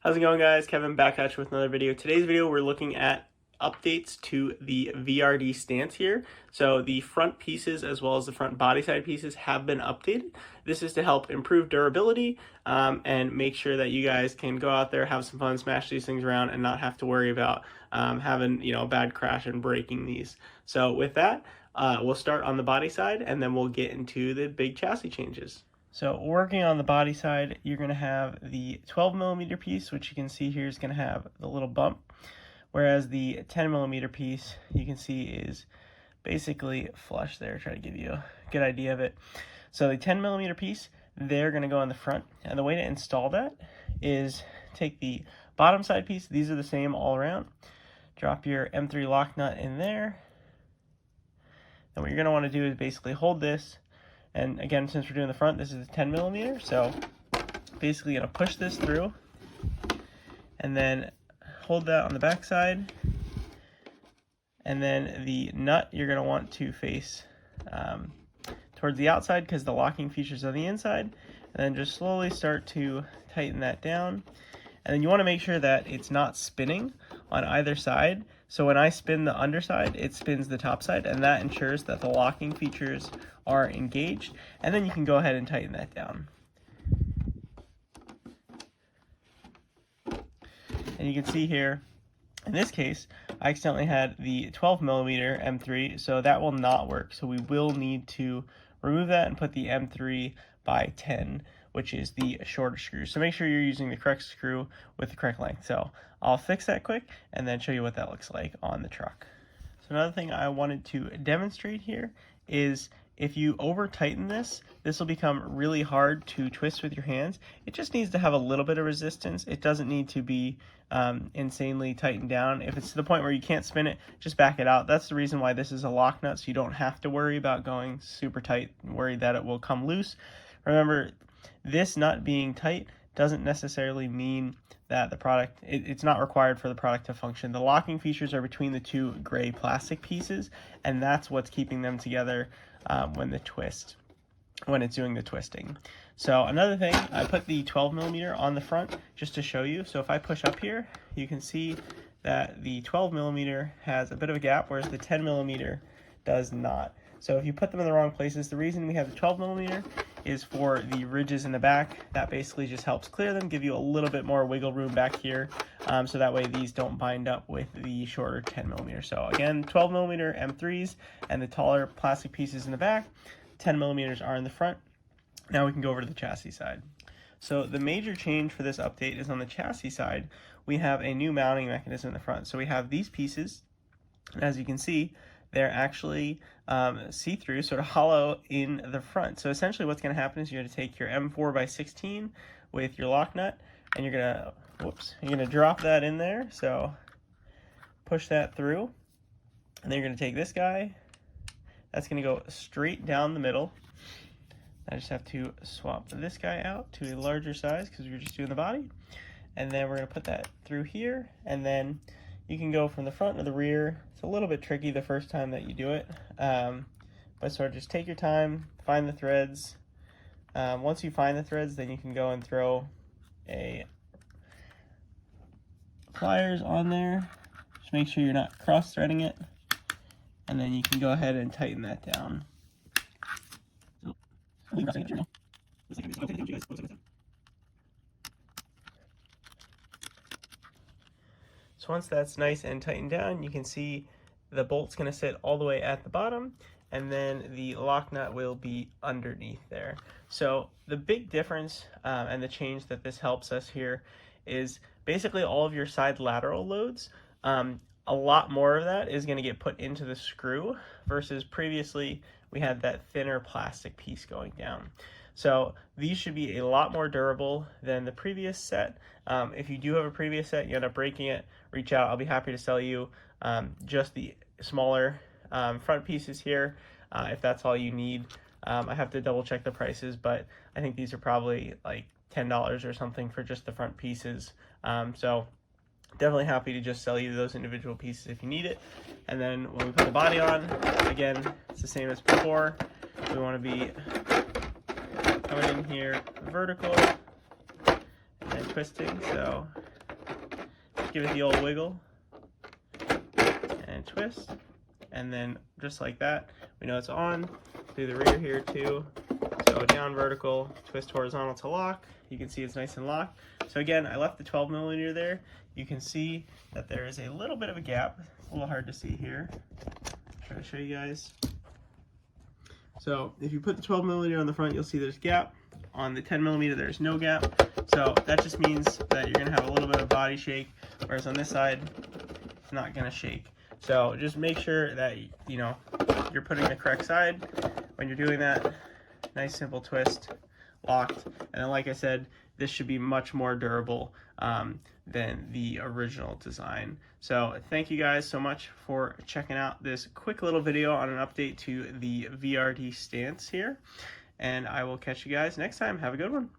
How's it going, guys? Kevin back at you with another video. Today's video we're looking at updates to the VRD stance here. So the front pieces as well as the front body side pieces have been updated. This is to help improve durability and make sure that you guys can go out there, have some fun, smash these things around, and not have to worry about having a bad crash and breaking these. So with that, we'll start on the body side and then we'll get into the big chassis changes. So working on the body side, you're going to have the 12mm piece, which you can see here is going to have the little bump, whereas the 10mm piece you can see is basically flush there. Try to give you a good idea of it. So the 10mm piece, they're going to go on the front, and the way to install that is take the bottom side piece. These are the same all around. Drop your M3 lock nut in there, and what you're going to want to do is basically hold this. And again, since we're doing the front, this is 10mm, so basically gonna push this through and then hold that on the back side. And then the nut you're gonna want to face towards the outside because the locking feature's on the inside. And then just slowly start to tighten that down. And then you wanna make sure that it's not spinning on either side. So when I spin the underside, it spins the top side, and that ensures that the locking features are engaged. And then you can go ahead and tighten that down. And you can see here, in this case, I accidentally had the 12mm M3, so that will not work. So we will need to remove that and put the M3 by 10, which is the shorter screw. So make sure you're using the correct screw with the correct length. So I'll fix that quick and then show you what that looks like on the truck. So another thing I wanted to demonstrate here is if you over tighten this, this will become really hard to twist with your hands. It just needs to have a little bit of resistance. It doesn't need to be insanely tightened down. If it's to the point where you can't spin it, just back it out. That's the reason why this is a lock nut, so you don't have to worry about going super tight and worry that it will come loose. Remember, this nut being tight doesn't necessarily mean that the product, it's not required for the product to function. The locking features are between the two gray plastic pieces, and that's what's keeping them together when it's doing the twisting. So another thing, I put the 12mm on the front just to show you. So if I push up here, you can see that the 12mm has a bit of a gap, whereas the 10mm does not. So if you put them in the wrong places, the reason we have the 12mm is for the ridges in the back. That basically just helps clear them, give you a little bit more wiggle room back here, so that way these don't bind up with the shorter 10mm. So again, 12mm M3s and the taller plastic pieces in the back, 10mm are in the front. Now we can go over to the chassis side. So the major change for this update is on the chassis side, we have a new mounting mechanism in the front. So we have these pieces, and as you can see, they're actually see-through, sort of hollow in the front. So essentially what's going to happen is you're going to take your M4x16 with your lock nut, and you're going to drop that in there. So push that through, and then you're going to take this guy. That's going to go straight down the middle. I just have to swap this guy out to a larger size because we're just doing the body. And then we're going to put that through here, and then you can go from the front to the rear. It's a little bit tricky the first time that you do it, but sort of just take your time, find the threads. Once you find the threads, then you can go and throw a pliers on there. Just make sure you're not cross-threading it, and then you can go ahead and tighten that down. So once that's nice and tightened down, you can see the bolt's going to sit all the way at the bottom, and then the lock nut will be underneath there. So the big difference and the change that this helps us here is basically all of your side lateral loads. A lot more of that is going to get put into the screw versus previously we had that thinner plastic piece going down. So these should be a lot more durable than the previous set. If you do have a previous set, you end up breaking it, reach out. I'll be happy to sell you just the smaller front pieces here if that's all you need. I have to double check the prices, but I think these are probably like $10 or something for just the front pieces. So definitely happy to just sell you those individual pieces if you need it. And then when we put the body on, again, it's the same as before. We want to be coming in here vertical and then twisting. So give it the old wiggle, and twist, and then just like that, we know it's on. Do the rear here too. So down vertical, twist horizontal to lock. You can see it's nice and locked. So again, I left the 12 millimeter there. You can see that there is a little bit of a gap. It's a little hard to see here. Try to show you guys. So if you put the 12 millimeter on the front, you'll see there's a gap. On the 10 millimeter, there's no gap. So that just means that you're gonna have a little bit of body shake, whereas on this side, it's not gonna shake. So just make sure that you're putting the correct side when you're doing that. Nice simple twist, locked, and then like I said, this should be much more durable than the original design. So thank you guys so much for checking out this quick little video on an update to the VRD stance here, and I will catch you guys next time. Have a good one.